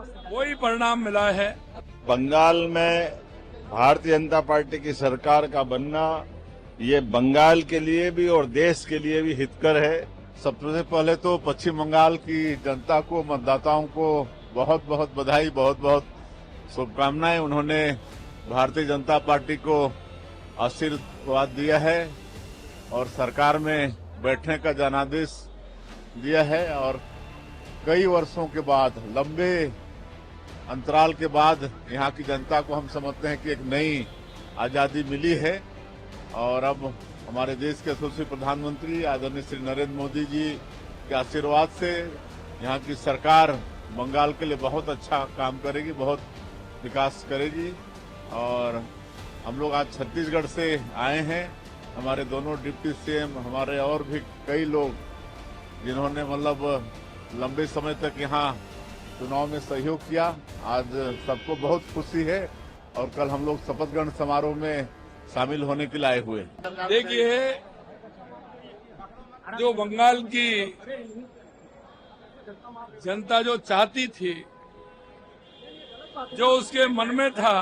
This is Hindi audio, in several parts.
वही परिणाम मिला है। बंगाल में भारतीय जनता पार्टी की सरकार का बनना ये बंगाल के लिए भी और देश के लिए भी हितकर है। सबसे पहले तो पश्चिम बंगाल की जनता को, मतदाताओं को बहुत बहुत बधाई, बहुत बहुत शुभकामनाएं। उन्होंने भारतीय जनता पार्टी को आशीर्वाद दिया है और सरकार में बैठने का जनादेश दिया है और कई वर्षों के बाद, लंबे अंतराल के बाद यहाँ की जनता को हम समझते हैं कि एक नई आजादी मिली है और अब हमारे देश के यशस्वी प्रधानमंत्री आदरणीय श्री नरेंद्र मोदी जी के आशीर्वाद से यहाँ की सरकार बंगाल के लिए बहुत अच्छा काम करेगी, बहुत विकास करेगी। और हम लोग आज छत्तीसगढ़ से आए हैं। हमारे दोनों डिप्टी सीएम, हमारे और भी कई लोग जिन्होंने लंबे समय तक यहाँ चुनाव में सहयोग किया, आज सबको बहुत खुशी है और कल हम लोग शपथ ग्रहण समारोह में शामिल होने के लिए आए हुए। देखिए, जो बंगाल की जनता जो चाहती थी, जो उसके मन में था,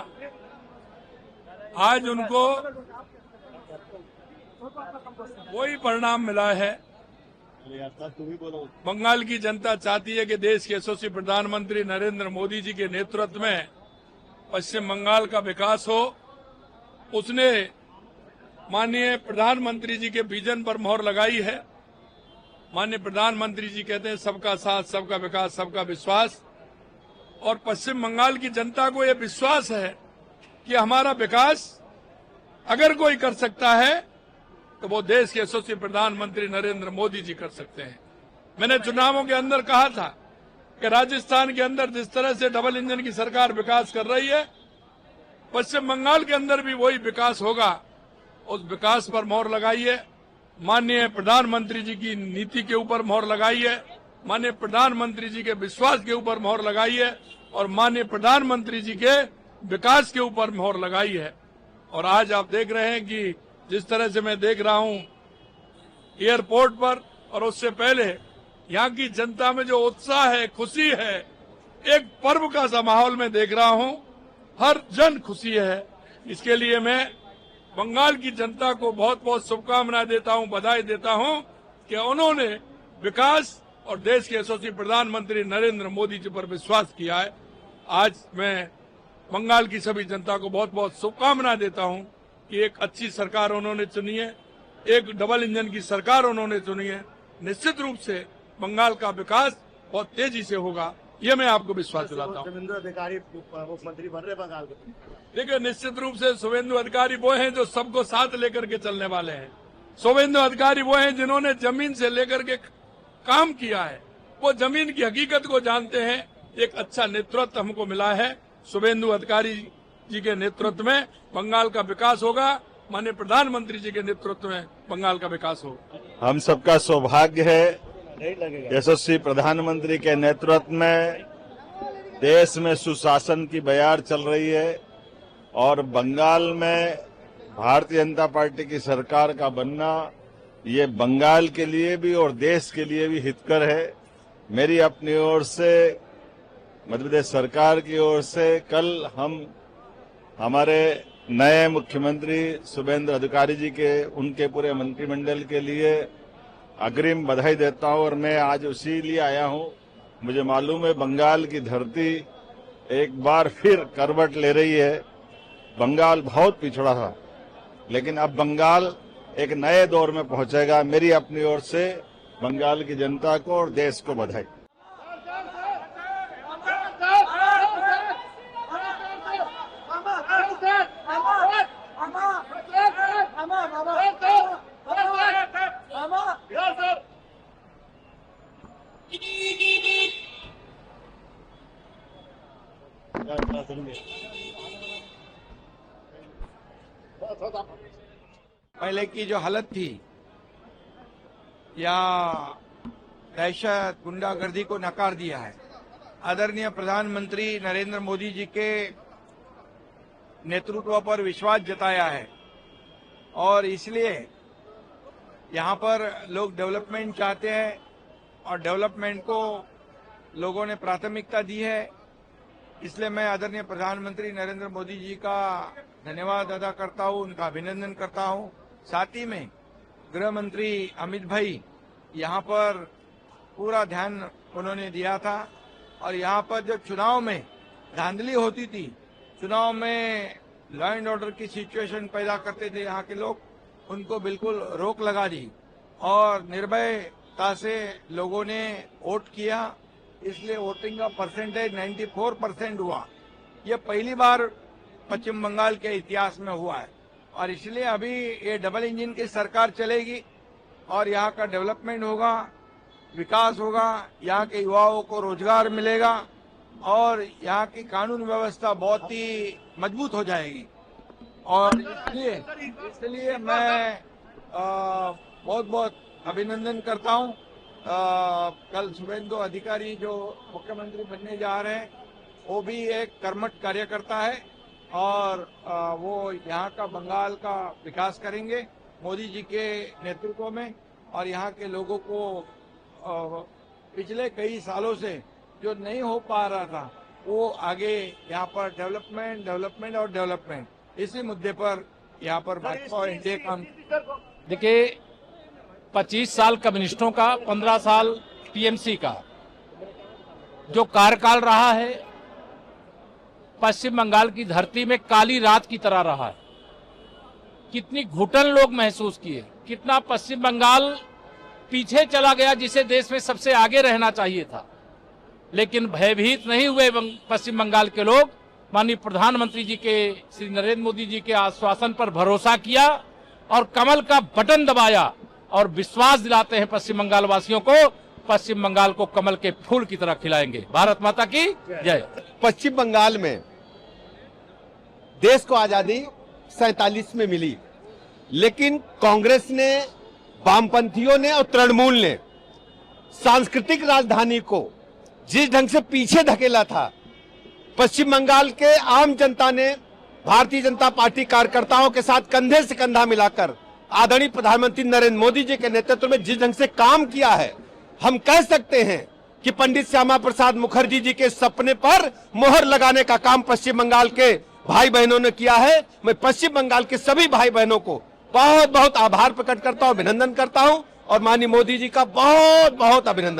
आज उनको वही परिणाम मिला है। बंगाल की जनता चाहती है कि देश के यशस्वी प्रधानमंत्री नरेंद्र मोदी जी के नेतृत्व में पश्चिम बंगाल का विकास हो। उसने माननीय प्रधानमंत्री जी के विजन पर मोहर लगाई है। माननीय प्रधानमंत्री जी कहते हैं सबका साथ, सबका विकास, सबका विश्वास। और पश्चिम बंगाल की जनता को यह विश्वास है कि हमारा विकास अगर कोई कर सकता है तो वो देश के यशस्वी प्रधानमंत्री नरेंद्र मोदी जी कर सकते हैं। मैंने चुनावों के अंदर कहा था कि राजस्थान के अंदर जिस तरह से डबल इंजन की सरकार विकास कर रही है, पश्चिम बंगाल के अंदर भी वही विकास होगा। उस विकास पर मोहर लगाई है। माननीय प्रधानमंत्री जी की नीति के ऊपर मोहर लगाई है, माननीय प्रधानमंत्री जी के विश्वास के ऊपर मोहर लगाई है और माननीय प्रधानमंत्री जी के विकास के ऊपर मोहर लगाई है। और आज आप देख रहे हैं कि जिस तरह से मैं देख रहा हूं एयरपोर्ट पर और उससे पहले यहाँ की जनता में जो उत्साह है, खुशी है, एक पर्व का सा माहौल में देख रहा हूं। हर जन खुशी है। इसके लिए मैं बंगाल की जनता को बहुत बहुत शुभकामनाएं देता हूं, बधाई देता हूं कि उन्होंने विकास और देश के यशस्वी प्रधानमंत्री नरेंद्र मोदी जी पर विश्वास किया है। आज मैं बंगाल की सभी जनता को बहुत बहुत शुभकामनाएं देता हूं कि एक अच्छी सरकार उन्होंने चुनी है, एक डबल इंजन की सरकार उन्होंने चुनी है। निश्चित रूप से बंगाल का विकास बहुत तेजी से होगा, ये मैं आपको विश्वास दिलाता हूँ। शुभेंदु अधिकारी मुख्यमंत्री बन रहे बंगाल के। देखिए, निश्चित रूप से शुभेंदु अधिकारी वो हैं जो सबको साथ लेकर के चलने वाले हैं। शुभेंदु अधिकारी वो हैं जिन्होंने जमीन से लेकर के काम किया है, वो जमीन की हकीकत को जानते हैं। एक अच्छा नेतृत्व हमको मिला है। शुभेंदु अधिकारी जी के नेतृत्व में बंगाल का विकास होगा। माननीय प्रधानमंत्री जी के नेतृत्व में बंगाल का विकास होगा। हम सबका सौभाग्य है यशस्वी प्रधानमंत्री के नेतृत्व में देश में सुशासन की बयार चल रही है और बंगाल में भारतीय जनता पार्टी की सरकार का बनना ये बंगाल के लिए भी और देश के लिए भी हितकर है। मेरी अपनी ओर से, मध्य प्रदेश सरकार की ओर से कल हम हमारे नए मुख्यमंत्री शुभेंदु अधिकारी जी के, उनके पूरे मंत्रिमंडल के लिए अग्रिम बधाई देता हूं। और मैं आज उसी लिए आया हूं, मुझे मालूम है बंगाल की धरती एक बार फिर करवट ले रही है। बंगाल बहुत पिछड़ा था, लेकिन अब बंगाल एक नए दौर में पहुंचेगा। मेरी अपनी ओर से बंगाल की जनता को और देश को बधाई। पहले की जो हालत थी या दहशत, गुंडागर्दी को नकार दिया है। आदरणीय प्रधानमंत्री नरेंद्र मोदी जी के नेतृत्व पर विश्वास जताया है और इसलिए यहाँ पर लोग डेवलपमेंट चाहते हैं और डेवलपमेंट को लोगों ने प्राथमिकता दी है। इसलिए मैं आदरणीय प्रधानमंत्री नरेंद्र मोदी जी का धन्यवाद अदा करता हूं, उनका अभिनंदन करता हूं। साथ ही में गृह मंत्री अमित भाई यहां पर पूरा ध्यान उन्होंने दिया था और यहां पर जब चुनाव में धांधली होती थी, चुनाव में लॉ एंड ऑर्डर की सिचुएशन पैदा करते थे यहाँ के लोग, उनको बिल्कुल रोक लगा दी और निर्भयता से लोगों ने वोट किया। इसलिए वोटिंग का परसेंटेज 94% हुआ। ये पहली बार पश्चिम बंगाल के इतिहास में हुआ है और इसलिए अभी ये डबल इंजन की सरकार चलेगी और यहाँ का डेवलपमेंट होगा, विकास होगा, यहाँ के युवाओं को रोजगार मिलेगा और यहाँ की कानून व्यवस्था बहुत ही मजबूत हो जाएगी। और इसलिए मैं बहुत बहुत अभिनंदन करता हूँ। कल शुभेंदु अधिकारी जो मुख्यमंत्री बनने जा रहे हैं वो भी एक कर्मठ कार्यकर्ता है और वो यहाँ का बंगाल का विकास करेंगे मोदी जी के नेतृत्व में और यहाँ के लोगों को पिछले कई सालों से जो नहीं हो पा रहा था वो आगे यहाँ पर डेवलपमेंट और डेवलपमेंट इसी मुद्दे पर यहाँ पर भाजपा और एनडीए काम। देखिए 25 साल कम्युनिस्टों का, 15 साल टीएमसी का जो कार्यकाल रहा है पश्चिम बंगाल की धरती में काली रात की तरह रहा है। कितनी घुटन लोग महसूस किए, कितना पश्चिम बंगाल पीछे चला गया जिसे देश में सबसे आगे रहना चाहिए था। लेकिन भयभीत नहीं हुए पश्चिम बंगाल के लोग। माननीय प्रधानमंत्री जी के, श्री नरेंद्र मोदी जी के आश्वासन पर भरोसा किया और कमल का बटन दबाया और विश्वास दिलाते हैं पश्चिम बंगाल वासियों को, पश्चिम बंगाल को कमल के फूल की तरह खिलाएंगे। भारत माता की जय। पश्चिम बंगाल में देश को आजादी 47 में मिली, लेकिन कांग्रेस ने, वामपंथियों ने और तृणमूल ने सांस्कृतिक राजधानी को जिस ढंग से पीछे धकेला था, पश्चिम बंगाल के आम जनता ने भारतीय जनता पार्टी कार्यकर्ताओं के साथ कंधे से कंधा मिलाकर आदरणीय प्रधानमंत्री नरेंद्र मोदी जी के नेतृत्व में जिस ढंग से काम किया है, हम कह सकते हैं कि पंडित श्यामा प्रसाद मुखर्जी जी के सपने पर मोहर लगाने का काम पश्चिम बंगाल के भाई बहनों ने किया है। मैं पश्चिम बंगाल के सभी भाई बहनों को बहुत बहुत आभार प्रकट करता हूं, अभिनंदन करता हूं और माननीय मोदी जी का बहुत बहुत अभिनंदन।